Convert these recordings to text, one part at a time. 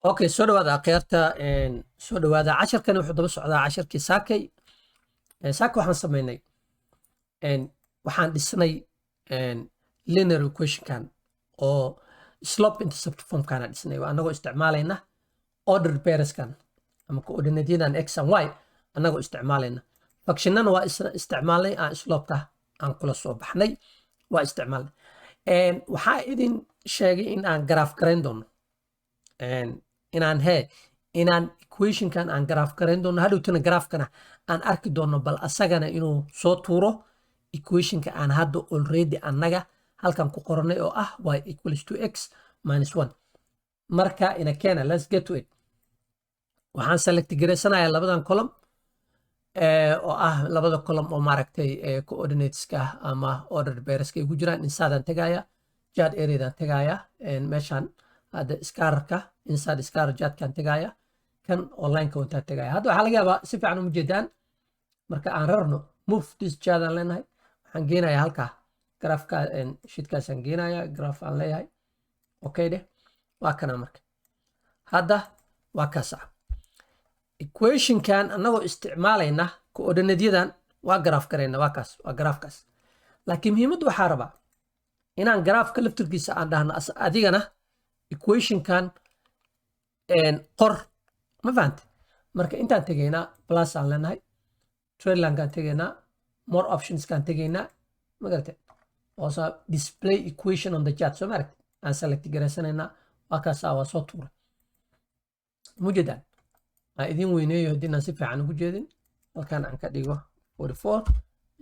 اوكي soo dhawaada akhyaarta soo dhawaada casharkani wuxuu daba socdaa casharkii saakay saaka waxaan sameynay waxaan dhisnay linear equation-kan oo slope intercept form-kan aan dhisnay anagoo isticmaalayna order pairs-kan ama coordinate-yadan x and y anagoo isticmaalayna functionana waa isticmaalnay aan slope-ka aan kula soo baxnay waa isticmaalnay waxaa idin sheegay in aan graph garayn doono inaan equation-kan aan graph garayn doono hadhowtana graphkana aan arki doono bal asagana inuu soo tuuro equation-ka aan hadda already annaga halkan ku qoranay oo ah y equals to x minus 1 marka ina keena let's get to it waxaan select garaysanayaa labadan column oo ah labada column oo maaragtay coordinateska ama order pairska ay ku jiraan insaadaan tegaya jad areadan tegaya meeshan هذا إسكارك إنسان إسكار جات كان تجايا كان أونلاين كونت تجايا هذا حلقة بقى سيف عنهم جدًا مركا أنررنو موف ديس جادا لنا هاي هنجينا يا هلكا جراف كا إن شيت كاس هنجينا يا جراف عن لي هاي أوكي ده واكنا مركا هذا واكاسا equation كان أنه استعمالنا كأودنا ديدان وجراف كرينا واكاس وجراف كاس لكن هي مدو حاربة إن جراف كلفتر كيس عندنا أدينا equation kan qor ma fahante marka intaan tagaynaa plus aan leenahay trade line kan tagaynaa more options kan tagaynaa ma garatay also display equation on the chart so marka aan select garaysanaynaa waa kaas waa soo tuuray mujadan aan idin weyneeyo hadii aan si fiican ugu jeedin halkan aan ka dhigo 44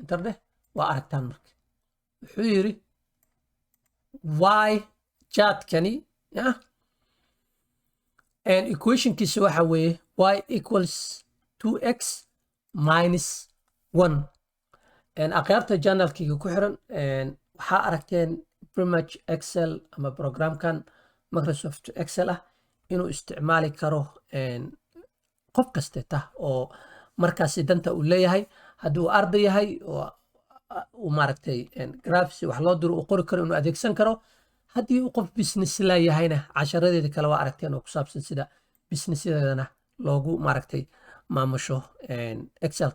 interde waa aragtaan marka wuxuu yiri y chart kani yeah and equation kiisa waxa weeye y equals 2x minus 1 and akhyaarta journalkiga ku xiran waxaa aragteen pretty much excel ama programkan microsoft excel ah inuu isticmaali karo qof kasta oo markaasi danta uu leeyahay hadduu arday yahay oo uu maaragtay graphs wax loo diro uu qori karo inuu adeegsan karo haddii uu qof business la yahayna casharadeeda kale waa aragteen oo ku saabsan sida businessyadana loogu maaragtay maamusho excel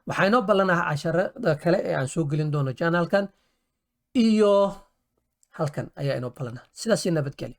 waxaa inoo ballanaha casharada kale ee aan soo gelin doono channelkan iyo halkan ayaa inoo ballanaha sidaas nabadgelyo